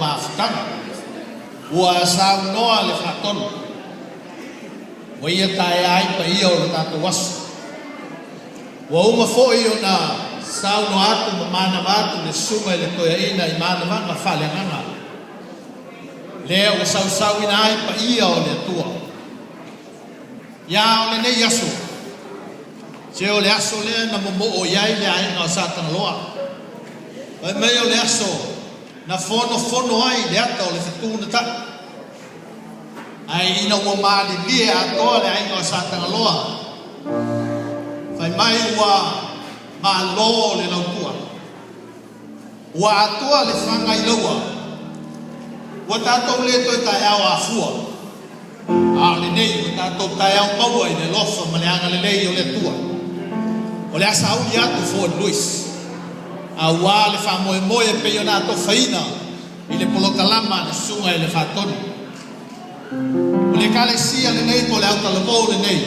mafutanga ua saunoa le whakatonu wa ia tae ai pa ia o le tātou wasu ua uma fo'i o na saunoa atu ma mana atu le sunga i le toia ina i mana vanga whalenganga lea ua sausau ina ai pa ia o le atua ia o le nei aso se o le aso lea na momo o iai le ainga o satana loa Vai mai o le aso na fono ai le ata o le whetūna ta. Ai ina ua maali lia atoa le ainga o satanga loa. Vai mai ua maalo le lautua. Ua atua le whanga i laua. Ua tātou le toi tai au a fua. A le nei ua tātou tai au maua i le lofa ma le anga le nei o le tua. O le asa au i atu Fort Lewis. A wā le wha moe moe pe o nā to whaina i le polokalama le sunga i le whatonu. O le kale sia le nei po le auta le mou le nei.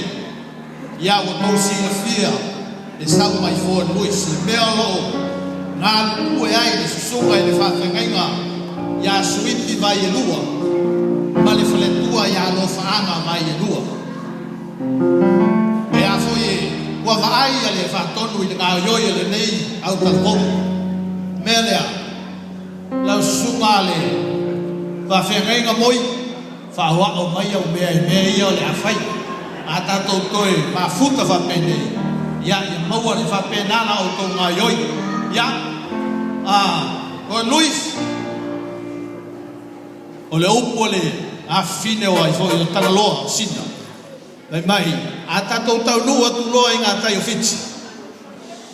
Ia ua tausi na fia le sau mai Fort Lewis le mea loo ngā lue ai le sunga i le whawhengainga ia suiti vai e lua ma le whaletua ia lo whaanga mai e lua. E a foi e ua vaai a le whatonu i le ngā ioia le nei au talmou. Mea lea, lau sunga le whawhengainga moi, whahua o mai au mea i mea ia o le awhai. A tātou toi mawhuta whapene, ia maua le whapenana o tō ngā ioi. Ia, o Luis, o le upo le a fine o ai fo i o tanaloa o sina. Lai mai, a tātou tau nua tu loa i ngā tai o fiti.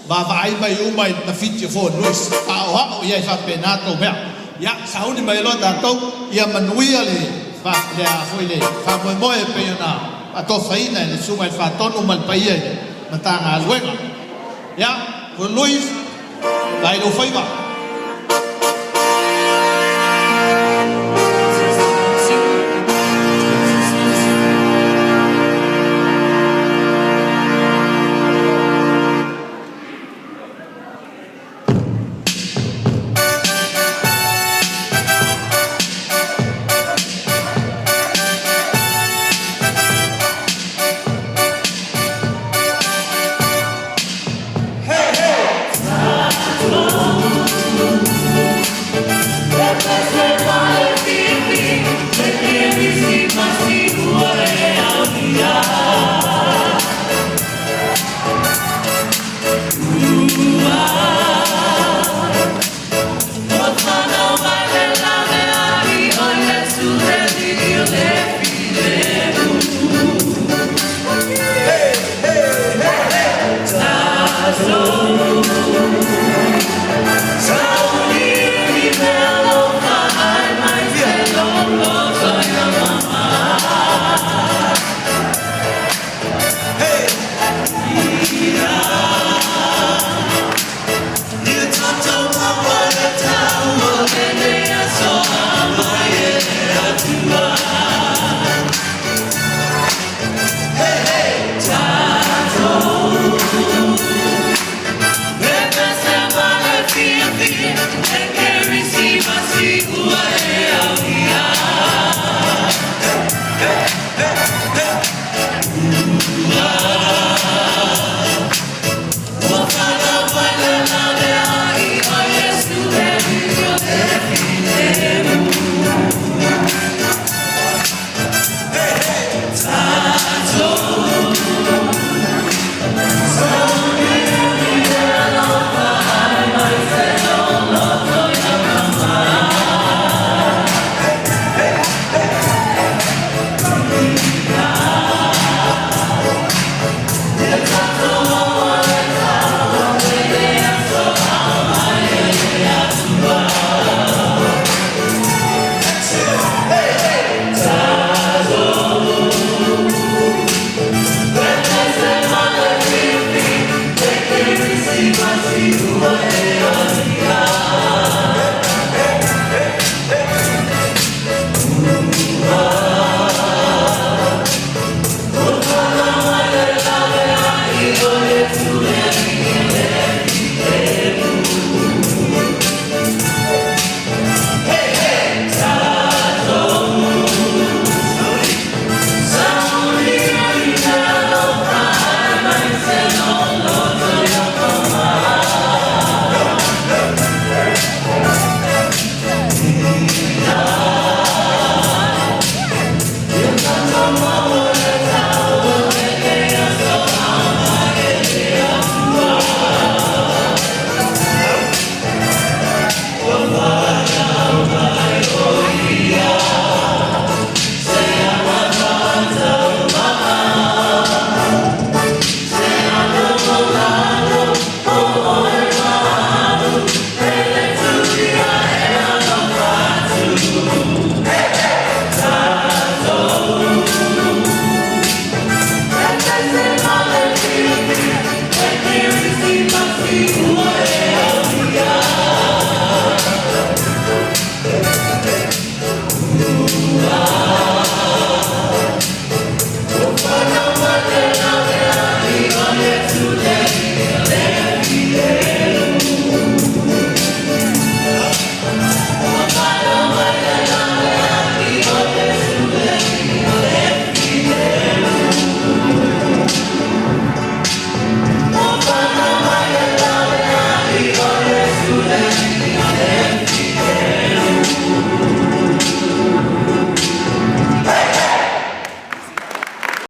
Ba vai mai umai na fiti o Fort Lewis. A o hao i ai whapena tau mea. Ia, sauni mai loa tātou, ia manuia le whapea fwoi le whamoe moe pe o nā. A tō whaina i le sunga i whatonu malpaia i le matanga aluenga. Ia, Fort Lewis, lai lo whaiva.